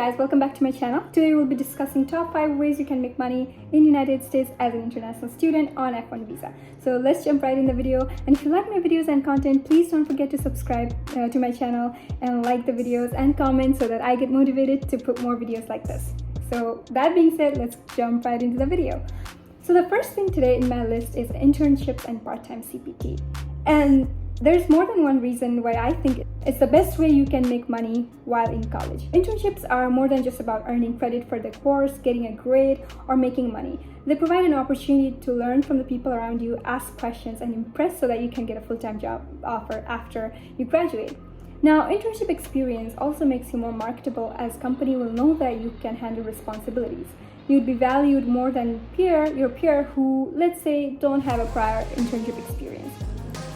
guys, welcome back to my channel. Today we'll be discussing top 5 ways you can make money in United States as an international student on F1 visa. So let's jump right in the video, and if you like my videos and content, please don't forget to subscribe to my channel and like the videos and comment so that I get motivated to put more videos like this. So that being said, let's jump right into the video. So the first thing today in my list is internships and part-time CPT. And there's more than one reason why I think it's the best way you can make money while in college. Internships are more than just about earning credit for the course, getting a grade, or making money. They provide an opportunity to learn from the people around you, ask questions, and impress so that you can get a full-time job offer after you graduate. Now, internship experience also makes you more marketable, as company will know that you can handle responsibilities. You'd be valued more than your peer who, let's say, don't have a prior internship experience.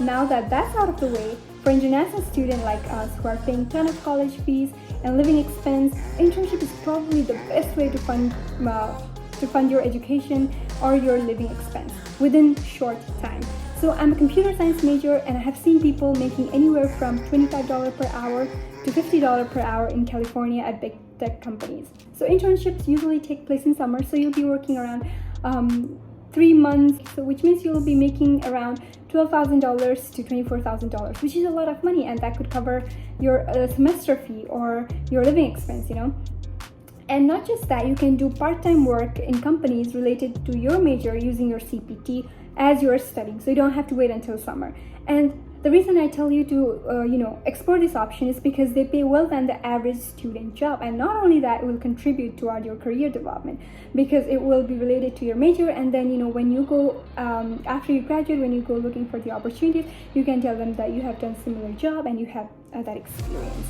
Now that that's out of the way, for an international student like us who are paying a ton of college fees and living expense, internship is probably the best way to fund your education or your living expense within short time. So I'm a computer science major, and I have seen people making anywhere from $25 per hour to $50 per hour in California at big tech companies. So internships usually take place in summer, so you'll be working around 3 months, so which means you'll be making around $12,000 to $24,000, which is a lot of money, and that could cover your semester fee or your living expense, And not just that, you can do part-time work in companies related to your major using your CPT as you're studying, so you don't have to wait until summer. And the reason I tell you to explore this option is because they pay well than the average student job, and not only that, it will contribute toward your career development because it will be related to your major. And then when you go after you graduate, when you go looking for the opportunities, you can tell them that you have done similar job and you have that experience.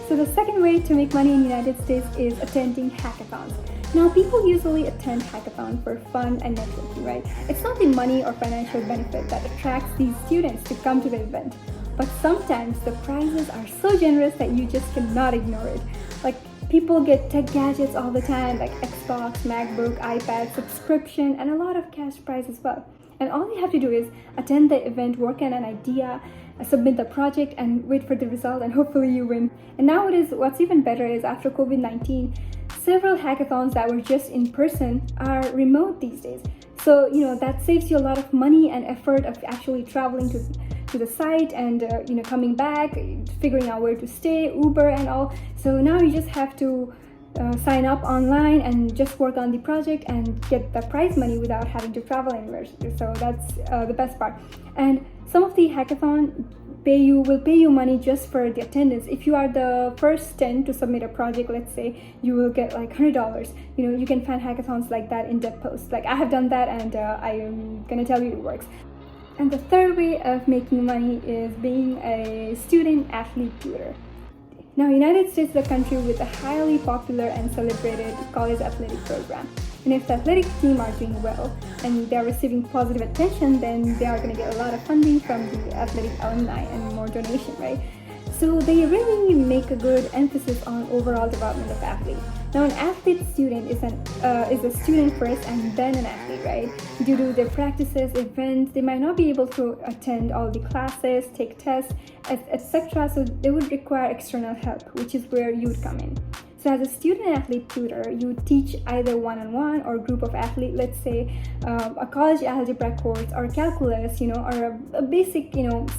So the second way to make money in the United States is attending hackathons. Now, people usually attend hackathons for fun and networking, right? It's not the money or financial benefit that attracts these students to come to the event, but sometimes the prizes are so generous that you just cannot ignore it. Like, people get tech gadgets all the time, like Xbox, MacBook, iPad, subscription, and a lot of cash prize as well. And all you have to do is attend the event, work on an idea, submit the project, and wait for the result, and hopefully you win. And nowadays, what's even better is after COVID-19, several hackathons that were just in person are remote these days. So, that saves you a lot of money and effort of actually traveling to the site and, coming back, figuring out where to stay, Uber and all. So now you just have to sign up online and just work on the project and get the prize money without having to travel anywhere. So that's the best part. And some of the hackathon will pay you money just for the attendance. If you are the first 10 to submit a project, let's say, you will get like $100. You can find hackathons like that in Dev Post. Like, I have done that, and I am gonna tell you it works. And the third way of making money is being a student athlete tutor. Now, United States is a country with a highly popular and celebrated college athletic program. And if the athletic team are doing well and they're receiving positive attention, then they are going to get a lot of funding from the athletic alumni and more donation, right? So they really make a good emphasis on overall development of athletes. Now, an athlete student is a student first and then an athlete, right? Due to their practices, events, they might not be able to attend all the classes, take tests, etc. So they would require external help, which is where you would come in. So as a student-athlete tutor, you teach either one-on-one or group of athletes, let's say a college algebra course or calculus, or a basic,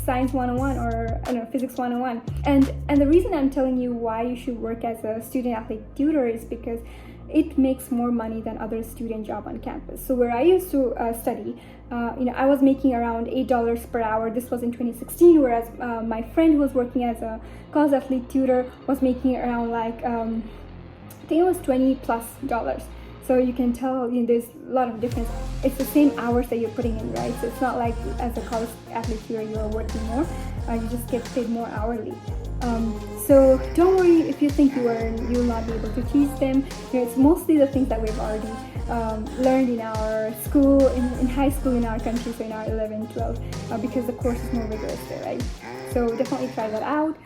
science 101 or physics 101. And the reason I'm telling you why you should work as a student-athlete tutor is because it makes more money than other student job on campus. So where I used to study, I was making around $8 per hour. This was in 2016, whereas my friend who was working as a college athlete tutor was making around I think it was $20+. So you can tell there's a lot of difference. It's the same hours that you're putting in, right? So it's not like as a college athlete tutor you're working more. You just get paid more hourly. So don't worry if you think you'll not be able to teach them. It's mostly the things that we've already learned in our school, in high school in our country, so in our 11, 12, because the course is more rigorous there, right? So definitely try that out.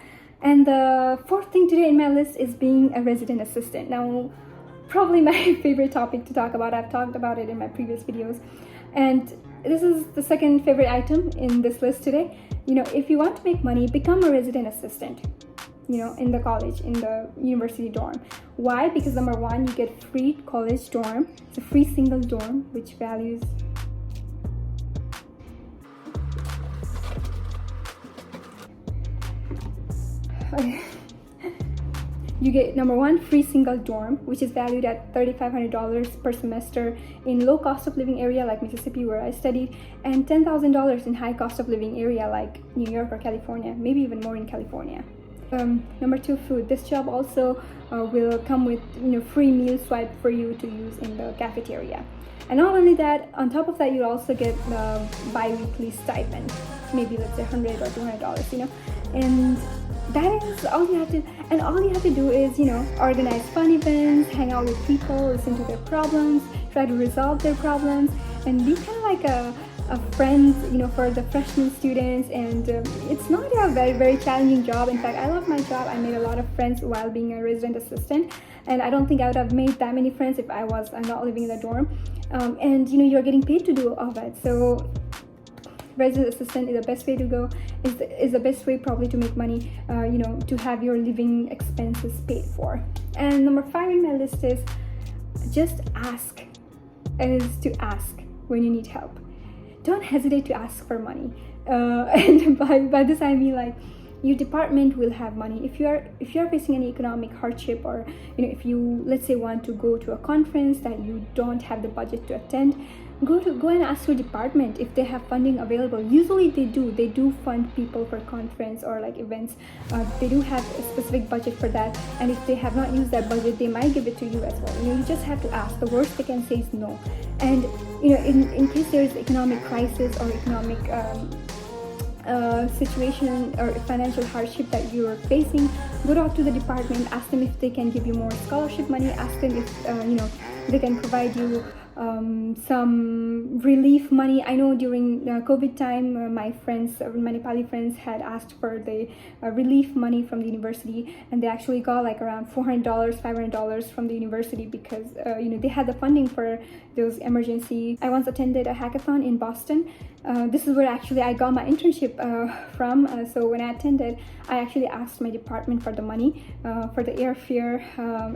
And the fourth thing today in my list is being a resident assistant. Now, probably my favorite topic to talk about. I've talked about it in my previous videos. And this is the second favorite item in this list today. If you want to make money, become a resident assistant. in the college, in the university dorm. Why? Because number one, you get free college dorm. It's a free single dorm, which values you get, number one, free single dorm, which is valued at $3,500 per semester in low cost of living area like Mississippi, where I studied, and $10,000 in high cost of living area like New York or California, maybe even more in California. Number two, food. This job also will come with free meal swipe for you to use in the cafeteria. And not only that, on top of that, you also get the bi-weekly stipend, maybe let's say $100 or $200, and that is all you have to. And all you have to do is organize fun events, hang out with people, listen to their problems, try to resolve their problems, and be kind of like a friend for the freshman students. And it's not a very, very challenging job. In fact, I love my job. I made a lot of friends while being a resident assistant, and I don't think I would have made that many friends if I was not living in the dorm. And you're getting paid to do all that. So resident assistant is the best way to go, is the best way probably to make money, to have your living expenses paid for. And number 5 in my list is just ask. Is to ask when you need help. Don't hesitate to ask for money. And by this I mean, like, your department will have money if you are facing any economic hardship, or if you, let's say, want to go to a conference that you don't have the budget to attend. Go and ask your department if they have funding available. Usually they do fund people for conference or like events. They do have a specific budget for that, and if they have not used that budget, they might give it to you as well. You just have to ask. The worst they can say is no. And in case there is economic crisis or economic situation or financial hardship that you are facing, go talk to the department. Ask them if they can give you more scholarship money. Ask them if they can provide you some relief money. I know during COVID time, my Nepali friends had asked for the relief money from the university, and they actually got like around $400, $500 from the university because they had the funding for those emergency. I once attended a hackathon in Boston. This is where actually I got my internship from. So when I attended, I actually asked my department for the money for the airfare.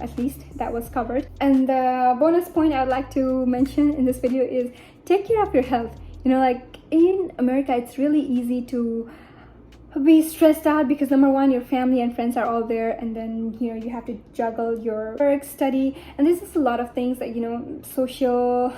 At least that was covered. And the bonus point I would like to mention in this video is take care of your health. Like in America, it's really easy to be stressed out because number one, your family and friends are all there, and then you have to juggle your work, study, and this is a lot of things that social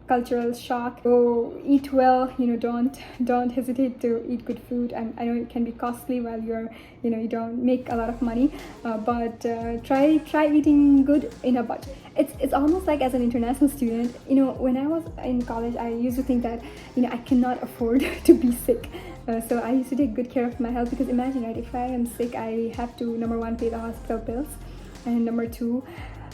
cultural shock. So eat well. Don't hesitate to eat good food. I know it can be costly while you're you don't make a lot of money, but try eating good in a budget. It's almost like as an international student, when I was in college, I used to think that I cannot afford to be sick. So I used to take good care of my health, because imagine, right, if I am sick, I have to, number one, pay the hospital bills, and number two,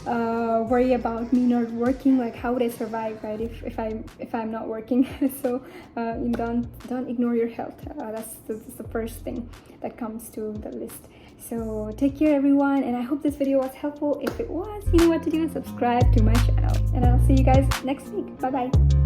worry about me not working. Like, how would I survive, right, if I'm not working? So don't ignore your health. That's the first thing that comes to the list. So take care, everyone, and I hope this video was helpful. If it was, you know what to do. Subscribe to my channel, and I'll see you guys next week. Bye bye.